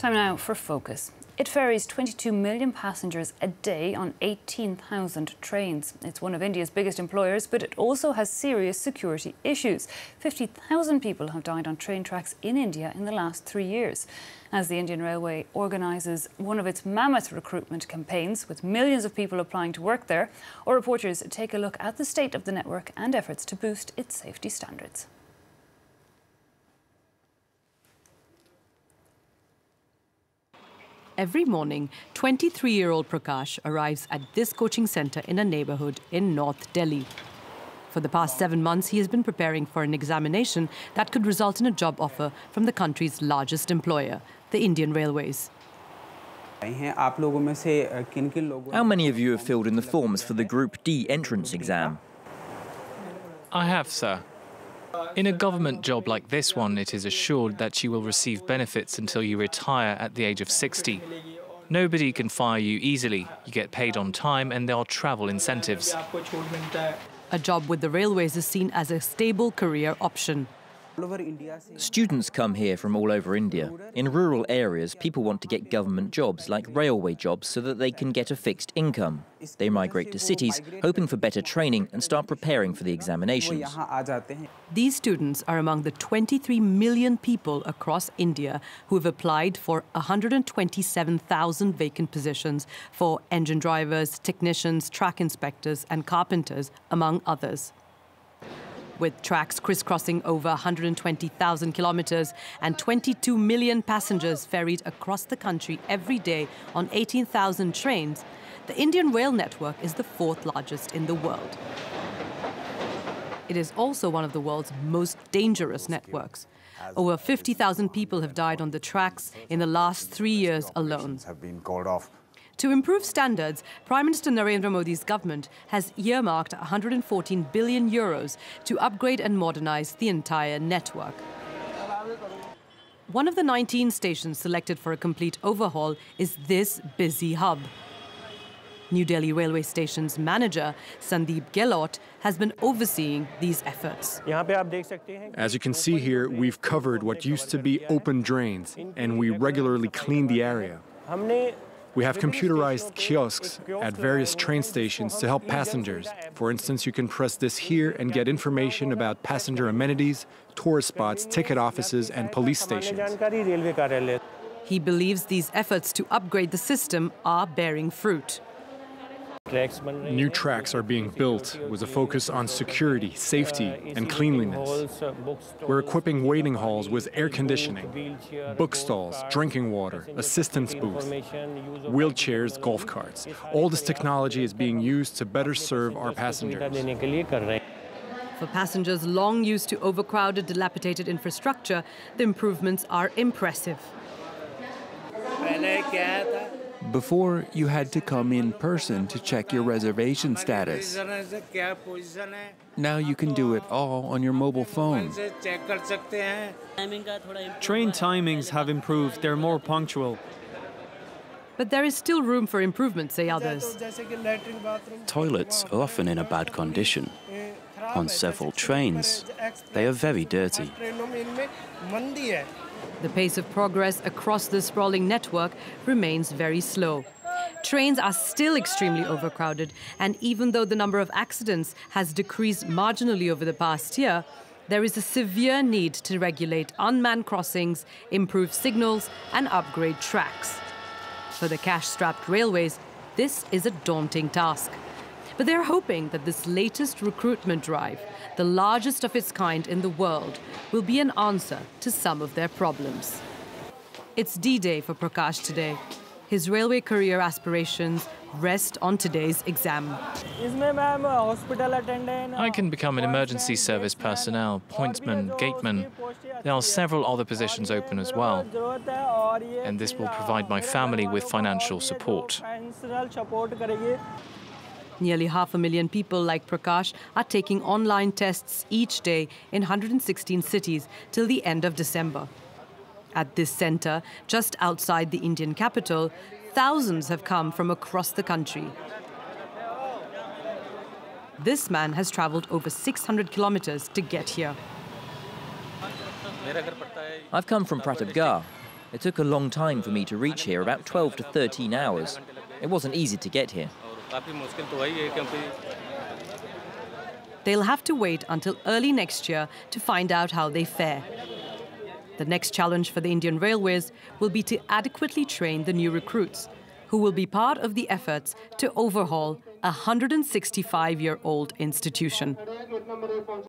Time now for Focus. It ferries 22 million passengers a day on 18,000 trains. It's one of India's biggest employers, but it also has serious security issues. 50,000 people have died on train tracks in India in the last 3 years. As the Indian Railway organises one of its mammoth recruitment campaigns, with millions of people applying to work there, our reporters take a look at the state of the network and efforts to boost its safety standards. Every morning, 23-year-old Prakash arrives at this coaching centre in a neighbourhood in North Delhi. For the past 7 months, he has been preparing for an examination that could result in a job offer from the country's largest employer, the Indian Railways. How many of you have filled in the forms for the Group D entrance exam? I have, sir. In a government job like this one, it is assured that you will receive benefits until you retire at the age of 60. Nobody can fire you easily. You get paid on time and there are travel incentives. A job with the railways is seen as a stable career option. Students come here from all over India. In rural areas, people want to get government jobs, like railway jobs, so that they can get a fixed income. They migrate to cities, hoping for better training and start preparing for the examinations. These students are among the 23 million people across India who have applied for 127,000 vacant positions for engine drivers, technicians, track inspectors and carpenters, among others. With tracks crisscrossing over 120,000 kilometres and 22 million passengers ferried across the country every day on 18,000 trains, the Indian rail network is the 4th largest in the world. It is also one of the world's most dangerous networks. Over 50,000 people have died on the tracks in the last 3 years alone. To improve standards, Prime Minister Narendra Modi's government has earmarked 114 billion euros to upgrade and modernise the entire network. One of the 19 stations selected for a complete overhaul is this busy hub. New Delhi Railway Station's manager, Sandeep Gaëlle, has been overseeing these efforts. As you can see here, we've covered what used to be open drains, and we regularly clean the area. We have computerized kiosks at various train stations to help passengers. For instance, you can press this here and get information about passenger amenities, tourist spots, ticket offices, and police stations. He believes these efforts to upgrade the system are bearing fruit. New tracks are being built with a focus on security, safety, and cleanliness. We're equipping waiting halls with air conditioning, bookstalls, drinking water, assistance booths, wheelchairs, golf carts. All this technology is being used to better serve our passengers. For passengers long used to overcrowded, dilapidated infrastructure, the improvements are impressive. Before, you had to come in person to check your reservation status. Now you can do it all on your mobile phone. Train timings have improved. They're more punctual. But there is still room for improvement, say others. Toilets are often in a bad condition. On several trains, they are very dirty. The pace of progress across the sprawling network remains very slow. Trains are still extremely overcrowded, and even though the number of accidents has decreased marginally over the past year, there is a severe need to regulate unmanned crossings, improve signals, and upgrade tracks. For the cash-strapped railways, this is a daunting task. But they're hoping that this latest recruitment drive, the largest of its kind in the world, will be an answer to some of their problems. It's D-Day for Prakash today. His railway career aspirations rest on today's exam. I can become an emergency service personnel, pointsman, gateman. There are several other positions open as well. And this will provide my family with financial support. Nearly 500,000 people like Prakash are taking online tests each day in 116 cities till the end of December. At this centre, just outside the Indian capital, thousands have come from across the country. This man has travelled over 600 kilometres to get here. I've come from Pratapgarh. It took a long time for me to reach here, about 12 to 13 hours. It wasn't easy to get here. They'll have to wait until early next year to find out how they fare. The next challenge for the Indian Railways will be to adequately train the new recruits, who will be part of the efforts to overhaul a 165-year-old institution.